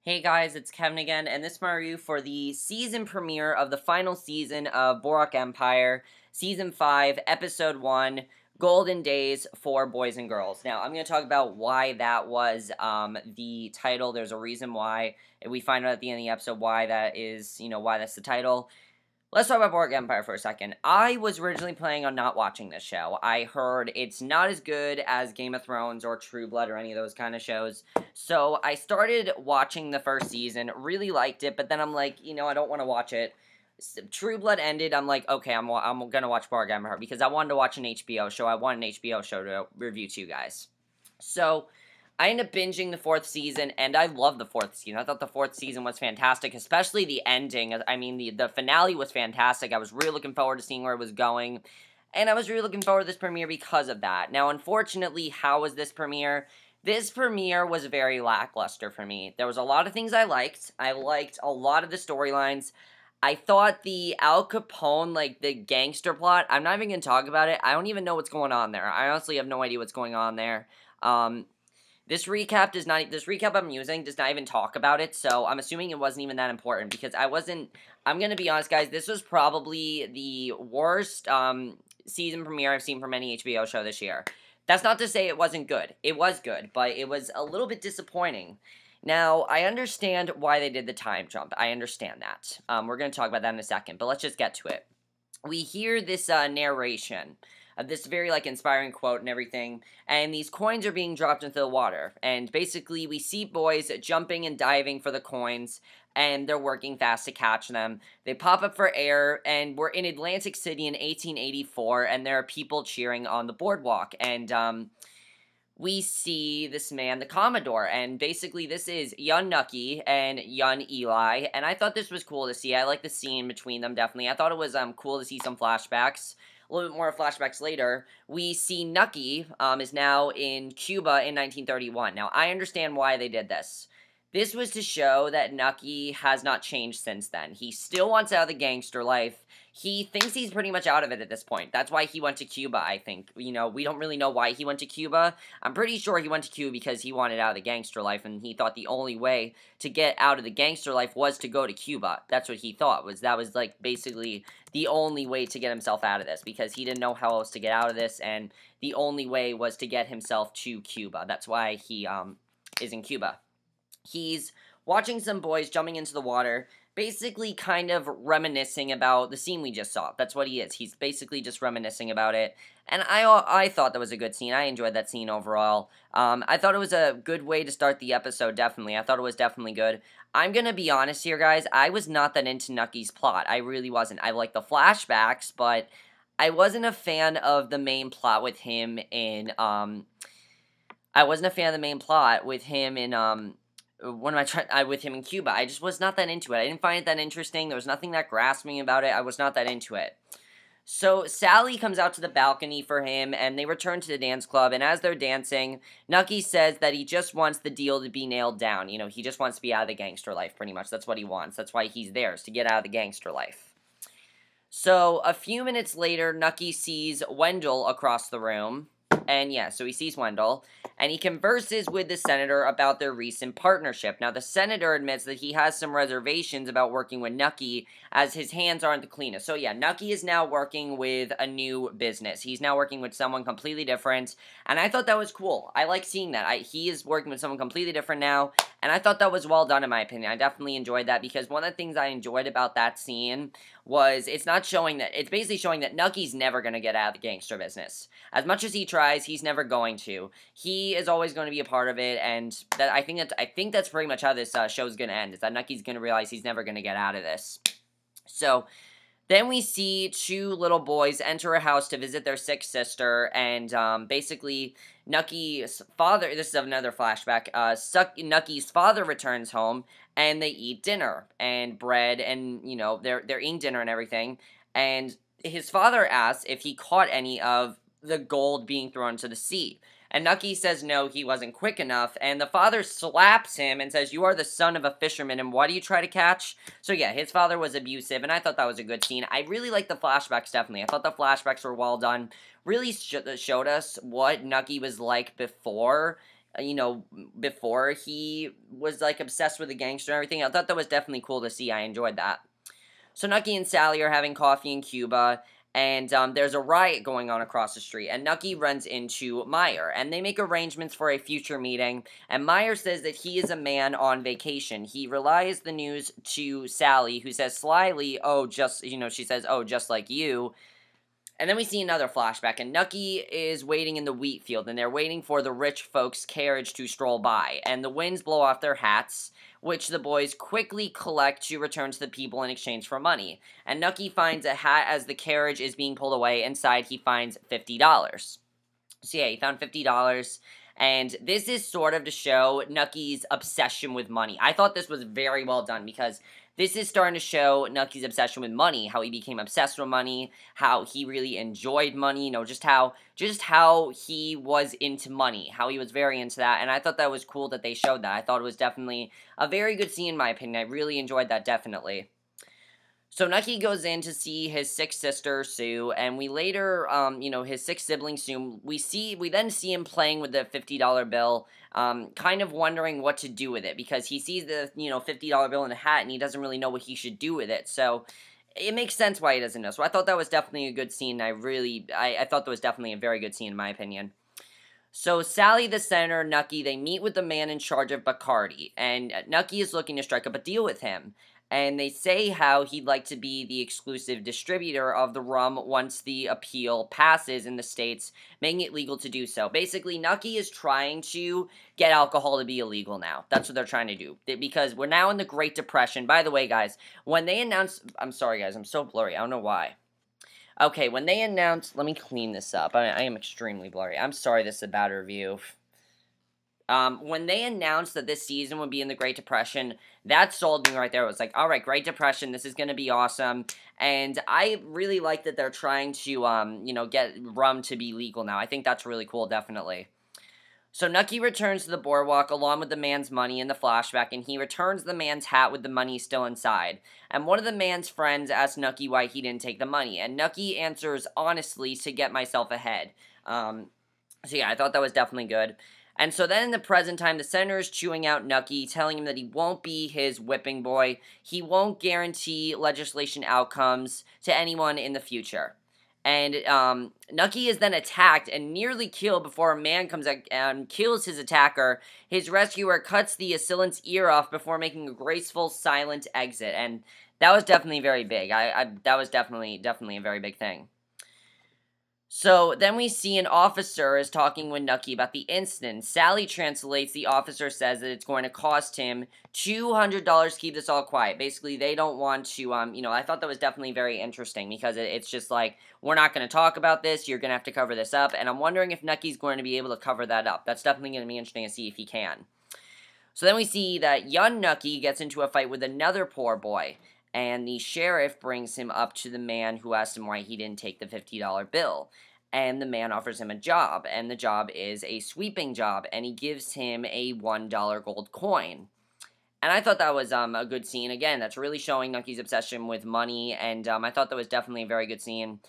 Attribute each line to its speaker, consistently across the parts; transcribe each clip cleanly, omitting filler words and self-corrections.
Speaker 1: Hey guys, it's Kevin again, and this is my review for the season premiere of the final season of Boardwalk Empire, Season 5, Episode 1, Golden Days for Boys and Girls. Now, I'm going to talk about why that was the title. There's a reason why, and we find out at the end of the episode why that is, why that's the title. Let's talk about Boardwalk Empire for a second. I was originally planning on not watching this show. I heard it's not as good as Game of Thrones or True Blood or any of those kind of shows. So I started watching the first season, really liked it, but then I'm like, I don't want to watch it. True Blood ended, I'm like, okay, I'm going to watch Boardwalk Empire because I wanted to watch an HBO show. I want an HBO show to review to you guys. So I ended up binging the fourth season, and I love the fourth season. I thought the fourth season was fantastic, especially the ending. I mean, the finale was fantastic. I was really looking forward to seeing where it was going, and I was really looking forward to this premiere because of that. Now, unfortunately, how was this premiere? This premiere was very lackluster for me. There was a lot of things I liked. I liked a lot of the storylines. I thought the Al Capone, the gangster plot, I'm not even going to talk about it. I don't even know what's going on there. I honestly have no idea what's going on there. This recap I'm using does not even talk about it, so I'm assuming it wasn't even that important, because I'm gonna be honest, guys, this was probably the worst, season premiere I've seen from any HBO show this year. That's not to say it wasn't good. It was good, but it was a little bit disappointing. Now, I understand why they did the time jump. I understand that. We're gonna talk about that in a second, but let's just get to it. We hear this, narration of this very, inspiring quote and everything, and these coins are being dropped into the water, and basically we see boys jumping and diving for the coins, and they're working fast to catch them. They pop up for air, and we're in Atlantic City in 1884, and there are people cheering on the boardwalk, and, we see this man, the Commodore, and basically this is young Nucky and young Eli, and I thought this was cool to see. I like the scene between them, definitely. I thought it was cool to see some flashbacks. A little bit more flashbacks later, we see Nucky is now in Cuba in 1931. Now, I understand why they did this. This was to show that Nucky has not changed since then. He still wants out of the gangster life. He thinks he's pretty much out of it at this point. That's why he went to Cuba, I think. We don't really know why he went to Cuba. I'm pretty sure he went to Cuba because he wanted out of the gangster life, and he thought the only way to get out of the gangster life was to go to Cuba. That's what he thought. That was, basically the only way to get himself out of this, because he didn't know how else to get out of this, and the only way was to get himself to Cuba. That's why he, is in Cuba. He's watching some boys jumping into the water, basically kind of reminiscing about the scene we just saw. That's what he is. He's basically just reminiscing about it. And I thought that was a good scene. I enjoyed that scene overall. I thought it was a good way to start the episode, definitely. I thought it was definitely good. I'm going to be honest here, guys. I was not that into Nucky's plot. I really wasn't. I like the flashbacks, but I wasn't a fan of the main plot with him in, with him in Cuba. I just was not that into it. I didn't find it that interesting. There was nothing that grasped me about it. I was not that into it. So Sally comes out to the balcony for him, and they return to the dance club, and as they're dancing, Nucky says that he just wants the deal to be nailed down. He just wants to be out of the gangster life, pretty much. That's what he wants. That's why he's there, is to get out of the gangster life. So a few minutes later, Nucky sees Wendell across the room. And yeah, so he sees Wendell, and he converses with the senator about their recent partnership. Now, the senator admits that he has some reservations about working with Nucky, as his hands aren't the cleanest. So yeah, Nucky is now working with a new business. He's now working with someone completely different, and I thought that was cool. I like seeing that. He is working with someone completely different now, and I thought that was well done in my opinion. I definitely enjoyed that, because one of the things I enjoyed about that scene was it's basically showing that Nucky's never going to get out of the gangster business. As much as he tries, he's never going to. He is always going to be a part of it, and I think that's pretty much how this show's going to end, is that Nucky's going to realize he's never going to get out of this. So then we see two little boys enter a house to visit their sick sister, and basically Nucky's father, this is another flashback, Nucky's father returns home, and they eat dinner, and bread, and, they're eating dinner and everything, and his father asks if he caught any of the gold being thrown into the sea. And Nucky says no, he wasn't quick enough, and the father slaps him and says, "You are the son of a fisherman, and what do you try to catch?" So yeah, his father was abusive, and I thought that was a good scene. I really liked the flashbacks, definitely. I thought the flashbacks were well done. Really showed us what Nucky was like before before he was, like, obsessed with the gangster and everything. I thought that was definitely cool to see. I enjoyed that. So Nucky and Sally are having coffee in Cuba, and there's a riot going on across the street, and Nucky runs into Meyer, and they make arrangements for a future meeting, and Meyer says that he is a man on vacation. He relies the news to Sally, who says slyly, she says, oh, just like you. And then we see another flashback, and Nucky is waiting in the wheat field, and they're waiting for the rich folks' carriage to stroll by, and the winds blow off their hats, which the boys quickly collect to return to the people in exchange for money. And Nucky finds a hat as the carriage is being pulled away. Inside, he finds $50. So yeah, he found $50, and this is sort of to show Nucky's obsession with money. I thought this was very well done, because this is starting to show Nucky's obsession with money, how he became obsessed with money, how he really enjoyed money, just how he was into money, how he was very into that, and I thought that was cool that they showed that. I thought it was definitely a very good scene in my opinion. I really enjoyed that, definitely. So Nucky goes in to see his sixth sister, Sue, and we later, his sixth sibling, Sue, we then see him playing with the $50 bill, kind of wondering what to do with it, because he sees the, $50 bill in a hat, and he doesn't really know what he should do with it, so it makes sense why he doesn't know. So I thought that was definitely a good scene. I thought that was definitely a very good scene, in my opinion. So Sally, the senator, Nucky, they meet with the man in charge of Bacardi, and Nucky is looking to strike up a deal with him. And they say how he'd like to be the exclusive distributor of the rum once the appeal passes in the states, making it legal to do so. Basically, Nucky is trying to get alcohol to be illegal now. That's what they're trying to do. Because we're now in the Great Depression. By the way, guys, when they announced... I'm sorry, guys. I'm so blurry. I don't know why. Okay, when they announced... Let me clean this up. I am extremely blurry. I'm sorry this is a bad review. When they announced that this season would be in the Great Depression, that sold me right there. It was like, alright, Great Depression, this is gonna be awesome, and I really like that they're trying to, get rum to be legal now. I think that's really cool, definitely. So Nucky returns to the Boardwalk along with the man's money in the flashback, and he returns the man's hat with the money still inside. And one of the man's friends asks Nucky why he didn't take the money, and Nucky answers honestly, to get myself ahead. So yeah, I thought that was definitely good. And so then in the present time, the senator is chewing out Nucky, telling him that he won't be his whipping boy. He won't guarantee legislation outcomes to anyone in the future. And Nucky is then attacked and nearly killed before a man comes out and kills his attacker. His rescuer cuts the assailant's ear off before making a graceful, silent exit. And that was definitely very big. That was definitely a very big thing. So, then we see an officer is talking with Nucky about the incident. Sally translates, the officer says that it's going to cost him $200 to keep this all quiet. Basically, they don't want to, I thought that was definitely very interesting, because it's just like, we're not going to talk about this, you're going to have to cover this up, and I'm wondering if Nucky's going to be able to cover that up. That's definitely going to be interesting to see if he can. So then we see that young Nucky gets into a fight with another poor boy, and the sheriff brings him up to the man who asked him why he didn't take the $50 bill. And the man offers him a job, and the job is a sweeping job, and he gives him a $1 gold coin. And I thought that was a good scene. Again, that's really showing Nucky's obsession with money, and I thought that was definitely a very good scene.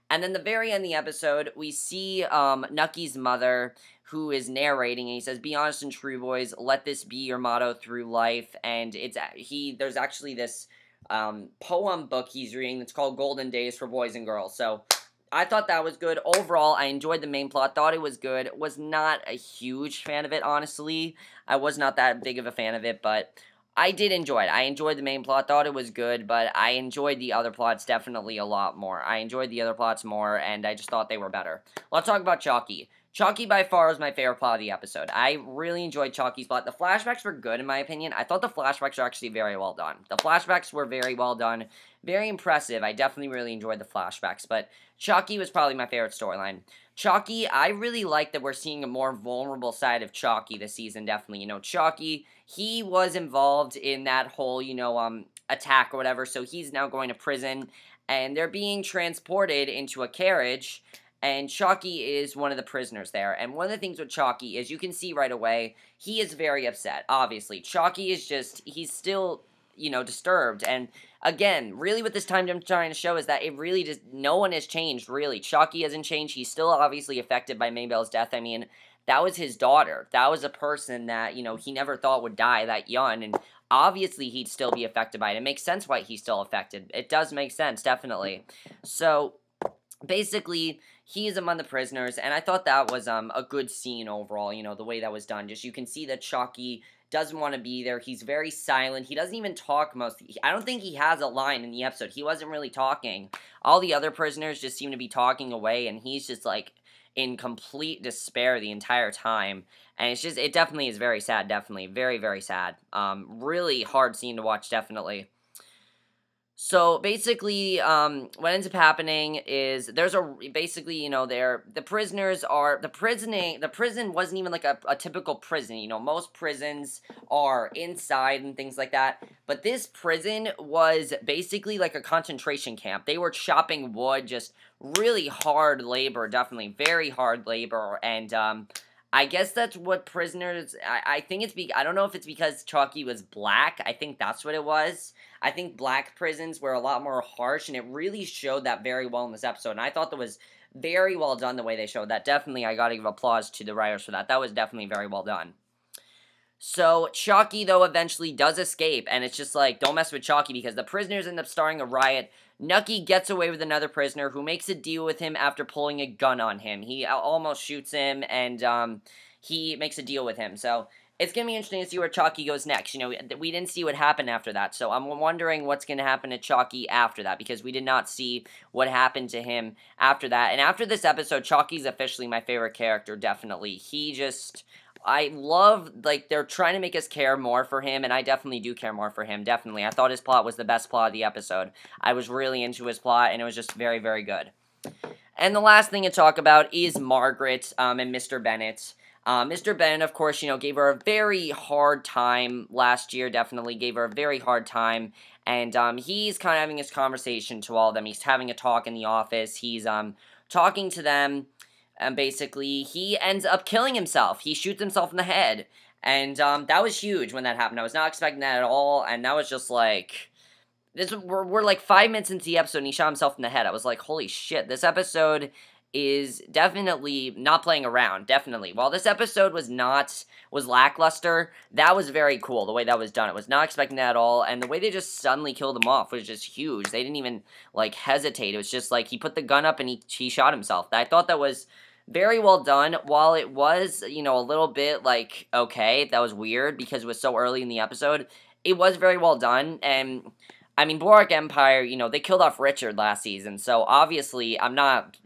Speaker 1: And then the very end of the episode, we see Nucky's mother, who is narrating, and he says, "Be honest and true, boys. Let this be your motto through life." And there's actually this poem book he's reading that's called Golden Days for Boys and Girls. So I thought that was good. Overall, I enjoyed the main plot. Thought it was good. Was not a huge fan of it, honestly. I was not that big of a fan of it, but I did enjoy it. I enjoyed the main plot. Thought it was good, but I enjoyed the other plots definitely a lot more. I enjoyed the other plots more, and I just thought they were better. Let's talk about Chalky. Chalky, by far, was my favorite plot of the episode. I really enjoyed Chalky's plot. The flashbacks were good, in my opinion. I thought the flashbacks were actually very well done. The flashbacks were very well done. Very impressive. I definitely really enjoyed the flashbacks, but Chalky was probably my favorite storyline. Chalky, I really like that we're seeing a more vulnerable side of Chalky this season, definitely. Chalky, he was involved in that whole, attack or whatever, so he's now going to prison, and they're being transported into a carriage, and Chalky is one of the prisoners there. And one of the things with Chalky is, you can see right away, he is very upset, obviously. Chalky is he's still, disturbed. And again, really what this time I'm trying to show is that it really no one has changed, really. Chalky hasn't changed. He's still obviously affected by Maybelle's death. I mean, that was his daughter. That was a person that, you know, he never thought would die that young, and obviously he'd still be affected by it. It makes sense why he's still affected. It does make sense, definitely. So, basically, he is among the prisoners, and I thought that was a good scene overall, you know, the way that was done. Just, you can see that Chalky doesn't want to be there. He's very silent. He doesn't even talk I don't think he has a line in the episode. He wasn't really talking. All the other prisoners just seem to be talking away, and he's just, like, in complete despair the entire time. And it's just, it definitely is very sad, definitely. Very, very sad. Really hard scene to watch, definitely. So, basically, what ends up happening is, basically, you know, the prison wasn't even, like, a typical prison, you know, most prisons are inside and things like that, but this prison was basically like a concentration camp. They were chopping wood, just really hard labor, definitely, very hard labor, and, I guess that's what prisoners, I think I don't know if it's because Chalky was black, I think that's what it was. I think black prisons were a lot more harsh, and it really showed that very well in this episode, and I thought that was very well done the way they showed that. Definitely, I gotta give applause to the writers for that. That was definitely very well done. So, Chalky, though, eventually does escape, and it's just like, don't mess with Chalky, because the prisoners end up starting a riot. Nucky gets away with another prisoner, who makes a deal with him after pulling a gun on him. He almost shoots him, and, he makes a deal with him. So, it's going to be interesting to see where Chalky goes next. You know, we didn't see what happened after that, so I'm wondering what's going to happen to Chalky after that, because we did not see what happened to him after that. And after this episode, Chalky's officially my favorite character, definitely. He just, I love, like, they're trying to make us care more for him, and I definitely do care more for him, definitely. I thought his plot was the best plot of the episode. I was really into his plot, and it was just very, very good. And the last thing to talk about is Margaret, and Mr. Bennetts. Mr. Bennett, of course, you know, gave her a very hard time last year, definitely gave her a very hard time, and, he's kind of having his conversation to all of them. He's having a talk in the office, he's, talking to them, and basically, he ends up killing himself. He shoots himself in the head, and, that was huge when that happened. I was not expecting that at all, and that was just, like, we're like 5 minutes into the episode, and he shot himself in the head. I was like, holy shit, this episode is definitely not playing around, definitely. While this episode was lackluster, that was very cool, the way that was done. I was not expecting that at all, and the way they just suddenly killed him off was just huge. They didn't even, like, hesitate. It was just like, he put the gun up and he shot himself. I thought that was very well done. While it was, you know, a little bit, like, okay, that was weird because it was so early in the episode, it was very well done, and I mean, Boardwalk Empire, you know, they killed off Richard last season, so obviously, I'm not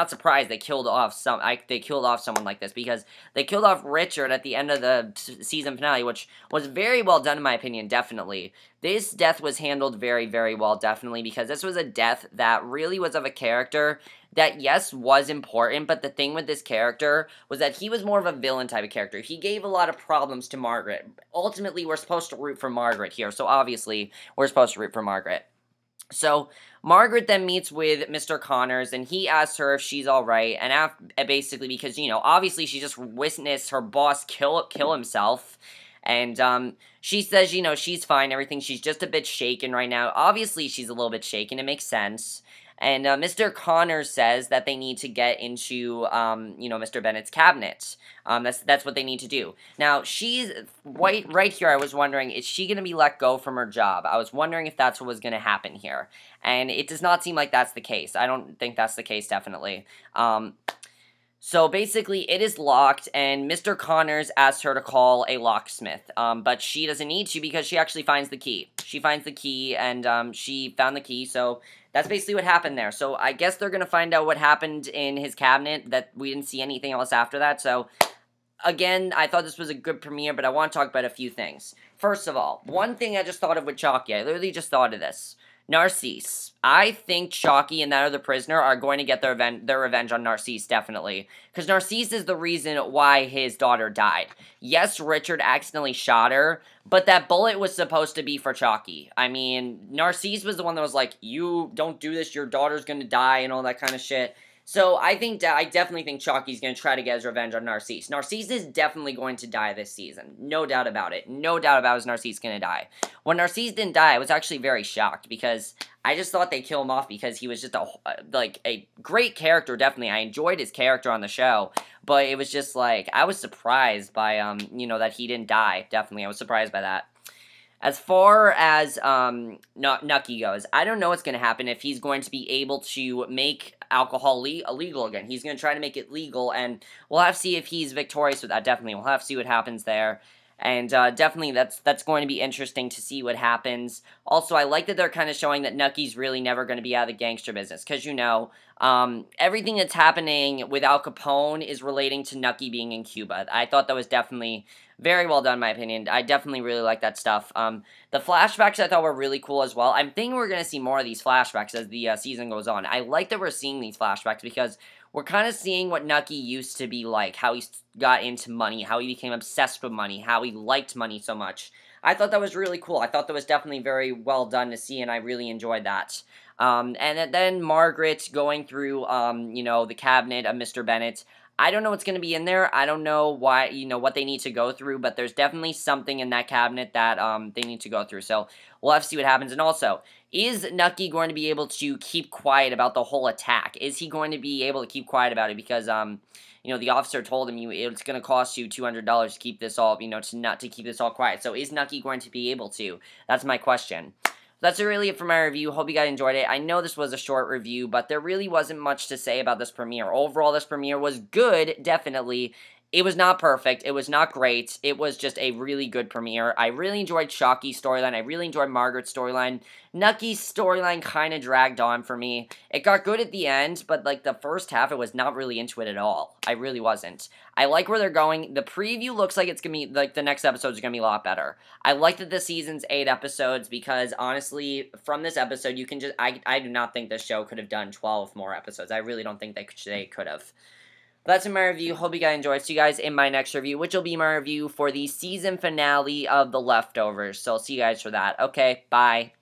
Speaker 1: surprised they killed off someone like this, because they killed off Richard at the end of the season finale, which was very well done in my opinion, definitely. This death was handled very, very well, definitely, because this was a death that really was of a character that, yes, was important, but the thing with this character was that he was more of a villain type of character. He gave a lot of problems to Margaret. Ultimately, we're supposed to root for Margaret here, so obviously, we're supposed to root for Margaret. So, Margaret then meets with Mr. Connors, and he asks her if she's alright, and basically because, you know, obviously she just witnessed her boss kill himself, and, she says, you know, she's fine, everything, she's just a bit shaken right now. Obviously, she's a little bit shaken, it makes sense. And, Mr. Connors says that they need to get into, you know, Mr. Bennett's cabinet. That's what they need to do. Now, she's, right here, I was wondering, is she going to be let go from her job? I was wondering if that's what was going to happen here. And it does not seem like that's the case. I don't think that's the case, definitely. So basically, it is locked, and Mr. Connors asks her to call a locksmith, but she doesn't need to because she actually finds the key. She finds the key, and she found the key, so that's basically what happened there. So I guess they're going to find out what happened in his cabinet, that we didn't see anything else after that, so again, I thought this was a good premiere, but I want to talk about a few things. First of all, one thing I just thought of with Chalky, I literally just thought of this. Narcise. I think Chalky and that other prisoner are going to get their revenge on Narcise, definitely. Because Narcise is the reason why his daughter died. Yes, Richard accidentally shot her, but that bullet was supposed to be for Chalky. I mean, Narcise was the one that was like, you don't do this, your daughter's going to die, and all that kind of shit. So I definitely think Chalky's going to try to get his revenge on Narcise. Narcise is definitely going to die this season. No doubt about it. No doubt about it, Narcise going to die. When Narcise didn't die, I was actually very shocked because I just thought they'd kill him off because he was just a great character, definitely. I enjoyed his character on the show, but it was just like, I was surprised by, that he didn't die. Definitely, I was surprised by that. As far as Nucky goes, I don't know what's going to happen if he's going to be able to make alcohol illegal again. He's going to try to make it legal, and we'll have to see if he's victorious with that, definitely. We'll have to see what happens there. And definitely that's going to be interesting to see what happens. Also, I like that they're kind of showing that Nucky's really never going to be out of the gangster business. Because, everything that's happening with Al Capone is relating to Nucky being in Cuba. I thought that was definitely very well done, in my opinion. I definitely really like that stuff. The flashbacks I thought were really cool as well. I'm thinking we're going to see more of these flashbacks as the season goes on. I like that we're seeing these flashbacks because we're kind of seeing what Nucky used to be like, how he got into money, how he became obsessed with money, how he liked money so much. I thought that was really cool. I thought that was definitely very well done to see, and I really enjoyed that. And then Margaret going through, the cabinet of Mr. Bennetts. I don't know what's going to be in there. I don't know why, what they need to go through, but there's definitely something in that cabinet that they need to go through. So we'll have to see what happens. And also, is Nucky going to be able to keep quiet about the whole attack? Is he going to be able to keep quiet about it? Because, the officer told him it's going to cost you $200 to keep this all, to keep this all quiet. So is Nucky going to be able to? That's my question. That's really it for my review. Hope you guys enjoyed it. I know this was a short review, but there really wasn't much to say about this premiere. Overall, this premiere was good, definitely. It was not perfect. It was not great. It was just a really good premiere. I really enjoyed Chalky's storyline. I really enjoyed Margaret's storyline. Nucky's storyline kind of dragged on for me. It got good at the end, but the first half, I was not really into it at all. I really wasn't. I like where they're going. The preview looks like it's going to be, the next episodes are going to be a lot better. I like that the season's 8 episodes because, honestly, from this episode, you can just, I do not think this show could have done 12 more episodes. I really don't think they could have. That's in my review. Hope you guys enjoyed. See you guys in my next review, which will be my review for the season finale of The Leftovers. So I'll see you guys for that. Okay, bye.